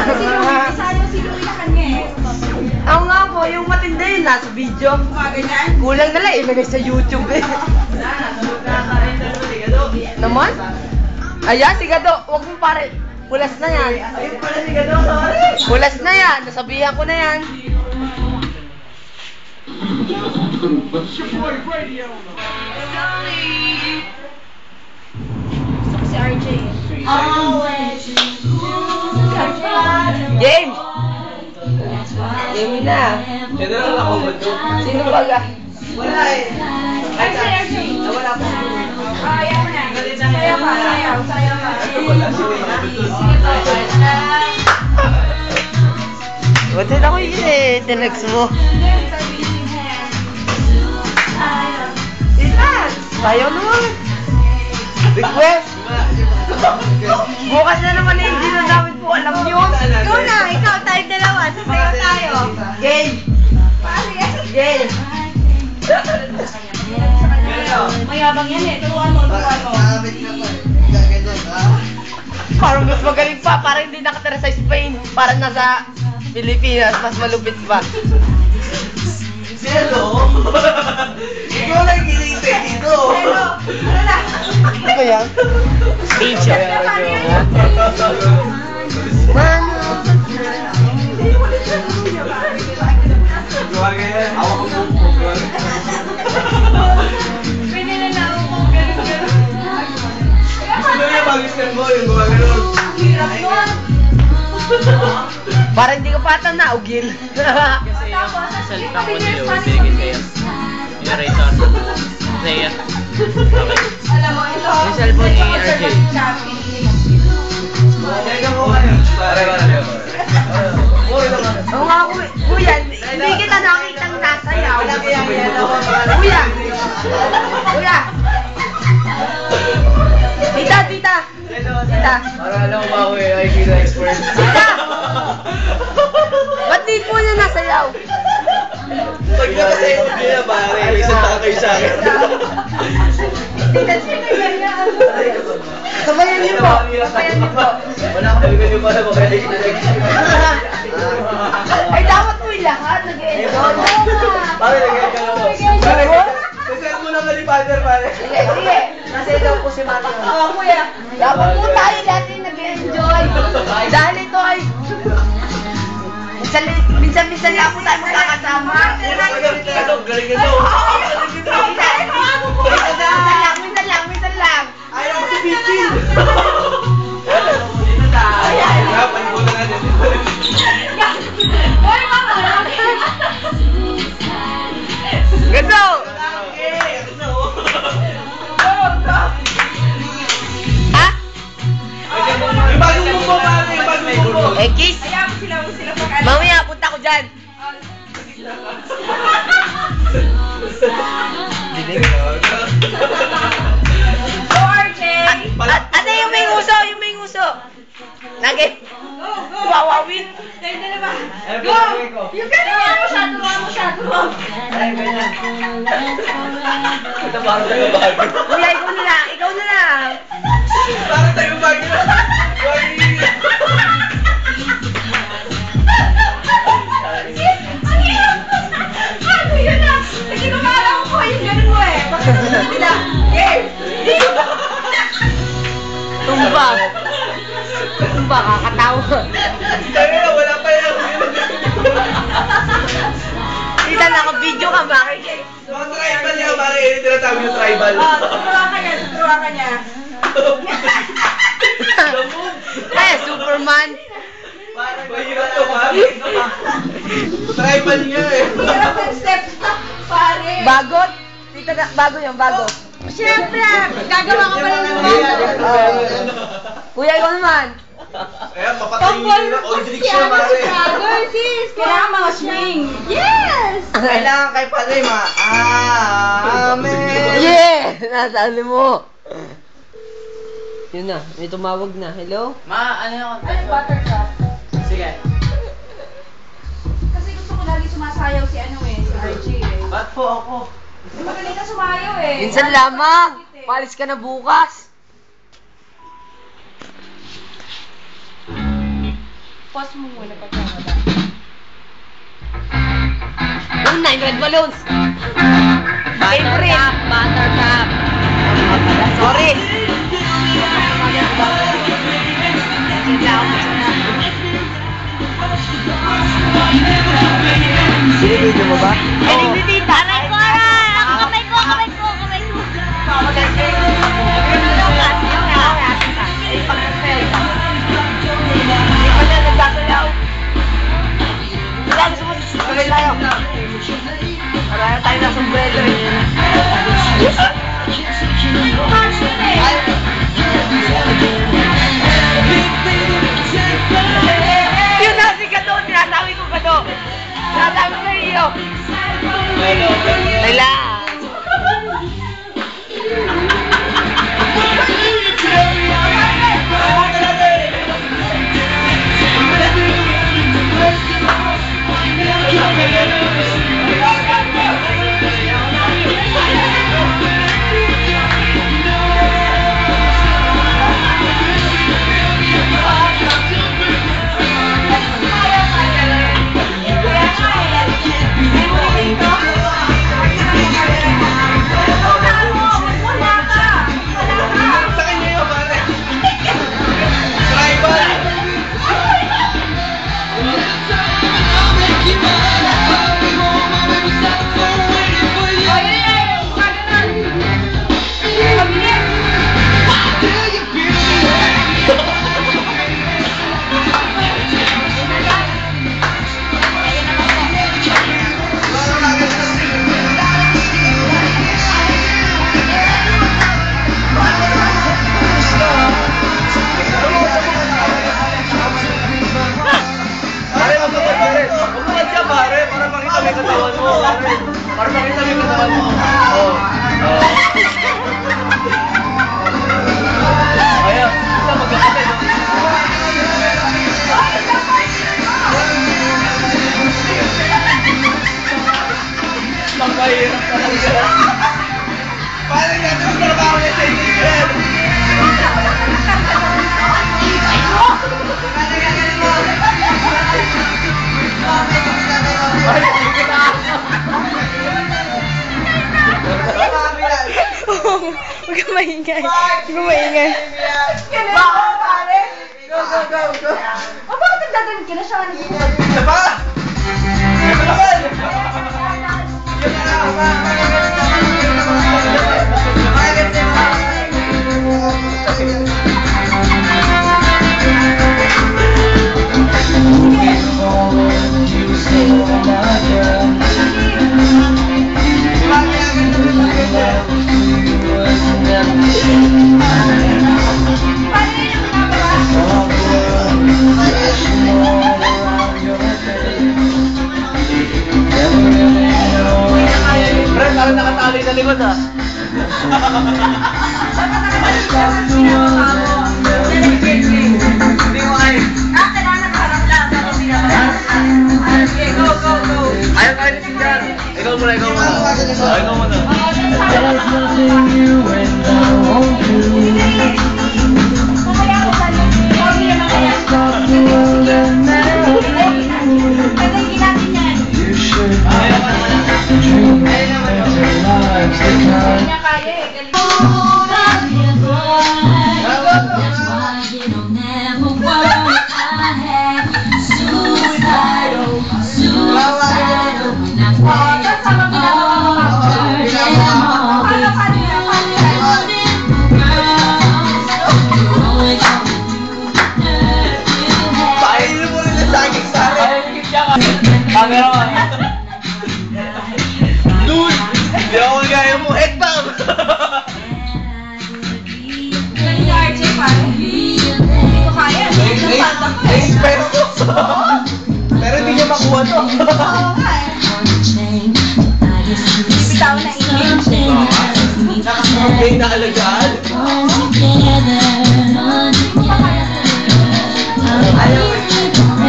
Sayo si Louie na kanya eh. Ako nga po, yung matindi yun, nasa video. Kulang na lang, ilagay sa YouTube eh. Naman? Ayan, sigado, huwag mo pare. Pulas na yan. Ayun pala si Gado, sorry. Pulas na yan, nasabihan ko na yan. Gusto ko si RJ. Always. Game! Game na. General ako ba ito? Sino baga? Wala eh. RJ. Nawala po si Louie. Ayaw mo na. Sayaw ka. Sayaw ka. Wala si Louie. Sige pa. Buti na ko yun eh, tinext mo. Ayaw naman. Request. Bukas na naman eh, hindi na namin po alam yun. Ikaw na, ikaw tayo dalawa. Sasayaw tayo. Game! Game! Mayabang yan eh. Turuan mo. Parang mas magaling pa, parang hindi nakatira sa Spain. Parang nasa Pilipinas, mas malupit pa. Hello? Ikaw lang ginintay dito. Ano na? Ano ba yan? Asia. Pwede na na ako kung gano'n. Sino yung mag-scan mo yung gumagano'n? Hirap nun. Parang hindi ko pata na, ugil. Kasi yung salita ko niyo, binigay kayo. Narrator. Saya. Okay. Alam mo, ito. Yung cellphone ni RJ. Teka mo kayo. Oo nga, kuya, hindi kita nakitang nasayaw. Kuya! Kuya! Tita, tita! Tita! Para alam mo ba ako eh, ay kita expert. Tita! Ba't di po niya nasayaw? Pag nakasayo ko niya, pare, may isang taka kayo sa akin. Tita, sabayan niyo po. Sabayan niyo po. Wala akong talaga yung para makaya kita expert. Ay, dapat mo yung lahat. Nag-enjoy. Pare, lagyan ka lang po. Pare, kasi mo lang ni father, pare. Sige, sige. Kasi daw po si Mami. Oo, kuya. Dapat po tayo dati nag-enjoy. Dahil ito ay... Minsan-minsan lang po tayo magkakasama. Galing ito. Minsan lang. Ayaw ko si Pichi. Ayaw, panibulan natin. Hoy, mama! Ganto! Ha? Yung bagong mumbo, pare, yung bagong mumbo. Eh, kiss. Kaya mo sila pag Mamaya, punta ko dyan. Go, RJ! Ano yung may nguso? Yung may nguso. Nugget. Go, go! Wawawin. Tayo na naman. Go! Yung turuan mo siya, turuan. Ito parang tayo bago. Kuya, ikaw na lang. Ikaw na lang. Parang tayo bago. Ang hirap mo! Ano yun na? Hindi ko maalam ko yung ganun mo eh. Bakit nila? Game! Tumba. Tumba, kakatawa. Tayo na, wala pa yan. Tita, naka-video ka, bakit? Mga tribal niya, pare, yun yung tinatawag yung tribal. Oh, turuan ka niya. Eh, Superman. Parang mahirap to, pare. Tribal niya eh. Hirap ng steps na, pare. Bagot. Tita, bago yan, bago. Siyempre, gagawa ka pala ng bago. Kuya, ikaw naman. Ayan, papatayin niyo na. Oldrix siya, pare. sis. Kailangan mga swing. Yes! Kailangan kay pare, amen. Yeah! Nasali mo. Yun na, may tumawag na. Hello? Ano, buttercup? Sige. Kasi gusto ko lagi sumasayaw si si RJ eh. Ba't po ako? Magaling na sumayaw eh. Minsan lamang. Palis ka na bukas. Pause mo muna pagkakala. Yung 9 red balloons. Buttercup, buttercup. Sorry. Binibidyo mo ba? Ay, nagbibita. Kamay ko, kamay ko, kamay ko, kamay ko. Marami tayo na sombrero eh. Yun na, si Kado. Sinasabi ko Kado. Sinasabi ko iyo. Laila. Sa kanya yun, pare. Tribal. Pare, magpapag pare. Magpapag siya, pare. Para makita may katawan mo, pare. Para makita may katawan mo. Oo. Oo. Ayan, isa magkakapit. Pangkahirap talaga. Pare, natin ang trabaho niya sa Israel. Huwag ka maingay. Huwag ka maingay. Bakit, pare? Go, go, go, go. O, bakit nagdadaan ka na siya? Isa pa? Isa naman! Yun na lang. Fred, parang nakatali sa likod ah. Hindi mo ay. Go, go, go. Ayaw kayo ni Jan. Ikaw muna, ikaw muna. Ikaw muna. Painin mo rin ang saging sa akin. Camera mo. Dude! Hindi ako magaya mo. Headbang! Si RJ parang hindi ko kaya. Na-inspire ko. Pero hindi niya makuha to. Oo nga eh. Bitaw na ingay. Nakasabay na alagaan. Ayaw